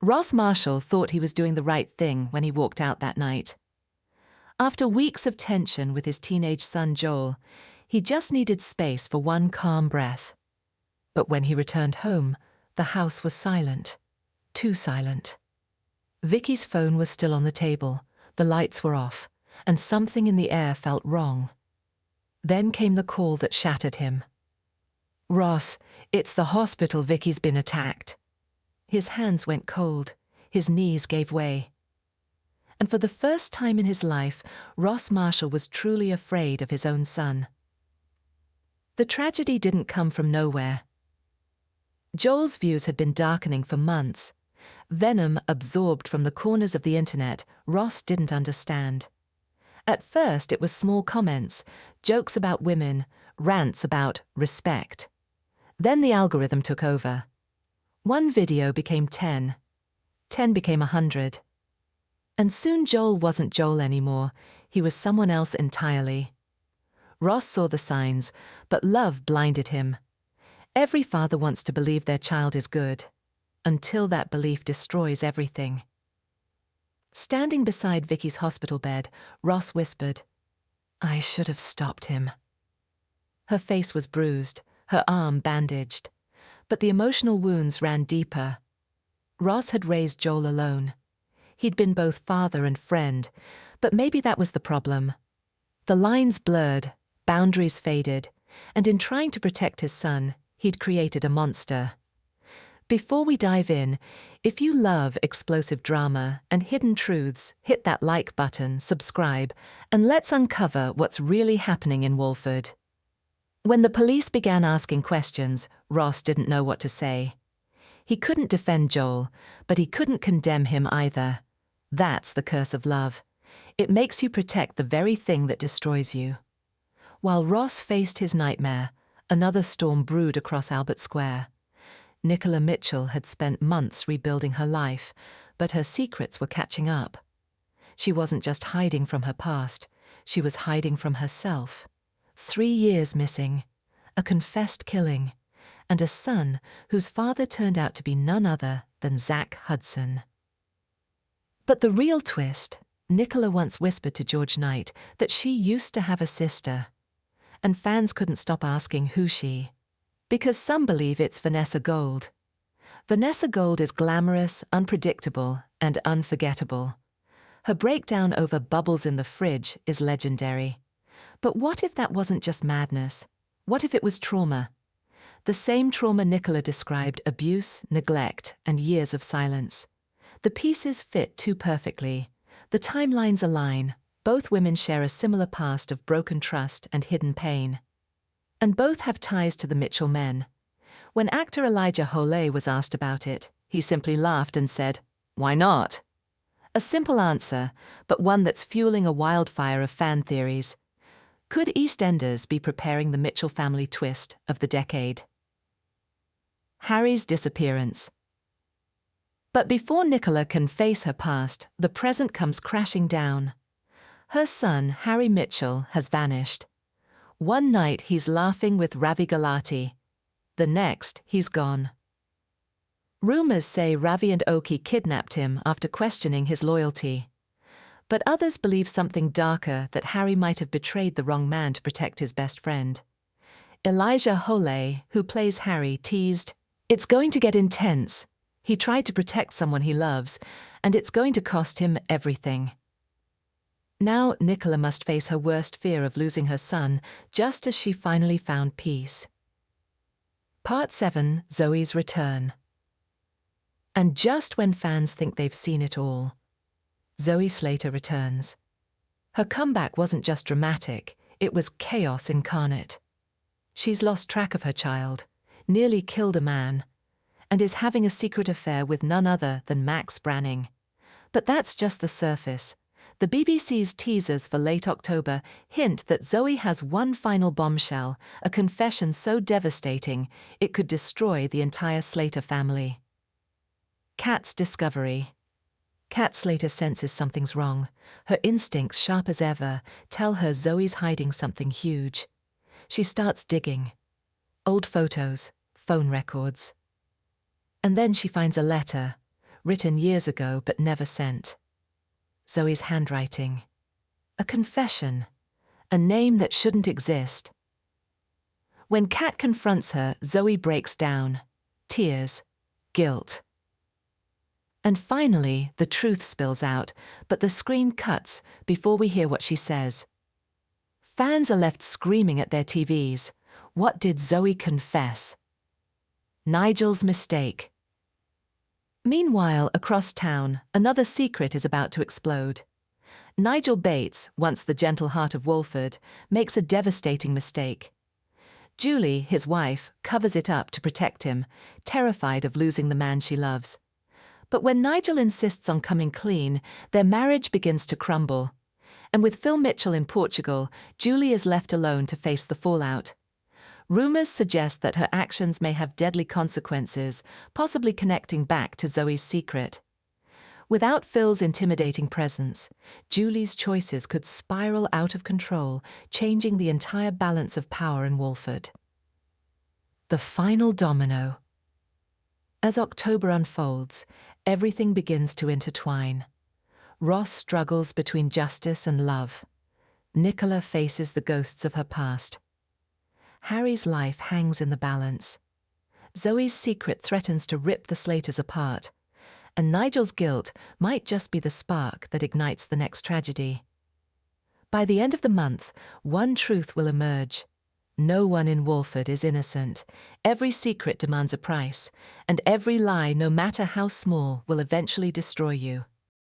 Ross Marshall thought he was doing the right thing when he walked out that night. After weeks of tension with his teenage son Joel, he just needed space for one calm breath. But when he returned home, the house was silent. Too silent. Vicky's phone was still on the table, the lights were off, and something in the air felt wrong. Then came the call that shattered him. "Ross, it's the hospital. Vicky's been attacked." His hands went cold, his knees gave way. And for the first time in his life, Ross Marshall was truly afraid of his own son. The tragedy didn't come from nowhere. Joel's views had been darkening for months. Venom absorbed from the corners of the internet Ross didn't understand. At first it was small comments, jokes about women, rants about respect. Then the algorithm took over. One video became 10. 10 became 100. And soon Joel wasn't Joel anymore. He was someone else entirely. Ross saw the signs, but love blinded him. Every father wants to believe their child is good, until that belief destroys everything. Standing beside Vicky's hospital bed, Ross whispered, "I should have stopped him." Her face was bruised, her arm bandaged, but the emotional wounds ran deeper. Ross had raised Joel alone. He'd been both father and friend, but maybe that was the problem. The lines blurred, boundaries faded, and in trying to protect his son, he'd created a monster. Before we dive in, if you love explosive drama and hidden truths, hit that like button, subscribe, and let's uncover what's really happening in Walford. When the police began asking questions, Ross didn't know what to say. He couldn't defend Joel, but he couldn't condemn him either. That's the curse of love. It makes you protect the very thing that destroys you. While Ross faced his nightmare, another storm brewed across Albert Square. Nicola Mitchell had spent months rebuilding her life, but her secrets were catching up. She wasn't just hiding from her past, she was hiding from herself. 3 years missing, a confessed killing, and a son whose father turned out to be none other than Zach Hudson. But the real twist, Nicola once whispered to George Knight that she used to have a sister, and fans couldn't stop asking who she. Because some believe it's Vanessa Gold. Vanessa Gold is glamorous, unpredictable, and unforgettable. Her breakdown over bubbles in the fridge is legendary. But what if that wasn't just madness? What if it was trauma? The same trauma Nicola described: abuse, neglect, and years of silence. The pieces fit too perfectly. The timelines align. Both women share a similar past of broken trust and hidden pain. And both have ties to the Mitchell men. When actor Elijah Holey was asked about it, he simply laughed and said, "Why not?" A simple answer, but one that's fueling a wildfire of fan theories. Could EastEnders be preparing the Mitchell family twist of the decade? Harry's disappearance. But before Nicola can face her past, the present comes crashing down. Her son, Harry Mitchell, has vanished. One night he's laughing with Ravi Galati. The next, he's gone. Rumors say Ravi and Oki kidnapped him after questioning his loyalty. But others believe something darker, that Harry might have betrayed the wrong man to protect his best friend. Elijah Holey, who plays Harry, teased, "It's going to get intense. He tried to protect someone he loves, and it's going to cost him everything." Now Nicola must face her worst fear of losing her son, just as she finally found peace. Part 7, Zoe's return. And just when fans think they've seen it all, Zoe Slater returns. Her comeback wasn't just dramatic, it was chaos incarnate. She's lost track of her child, nearly killed a man, and is having a secret affair with none other than Max Branning. But that's just the surface. The BBC's teasers for late October hint that Zoe has one final bombshell, a confession so devastating it could destroy the entire Slater family. Cat's discovery. Cat Slater senses something's wrong. Her instincts, sharp as ever, tell her Zoe's hiding something huge. She starts digging. Old photos, phone records. And then she finds a letter, written years ago but never sent. Zoe's handwriting. A confession. A name that shouldn't exist. When Cat confronts her, Zoe breaks down. Tears. Guilt. And finally, the truth spills out, but the screen cuts before we hear what she says. Fans are left screaming at their TVs. What did Zoe confess? Nigel's mistake. Meanwhile, across town, another secret is about to explode. Nigel Bates, once the gentle heart of Walford, makes a devastating mistake. Julie, his wife, covers it up to protect him, terrified of losing the man she loves. But when Nigel insists on coming clean, their marriage begins to crumble. And with Phil Mitchell in Portugal, Julie is left alone to face the fallout. Rumours suggest that her actions may have deadly consequences, possibly connecting back to Zoe's secret. Without Phil's intimidating presence, Julie's choices could spiral out of control, changing the entire balance of power in Walford. The final domino. As October unfolds, everything begins to intertwine. Ross struggles between justice and love. Nicola faces the ghosts of her past. Harry's life hangs in the balance. Zoe's secret threatens to rip the Slaters apart. And Nigel's guilt might just be the spark that ignites the next tragedy. By the end of the month, one truth will emerge. No one in Walford is innocent. Every secret demands a price, and every lie, no matter how small, will eventually destroy you.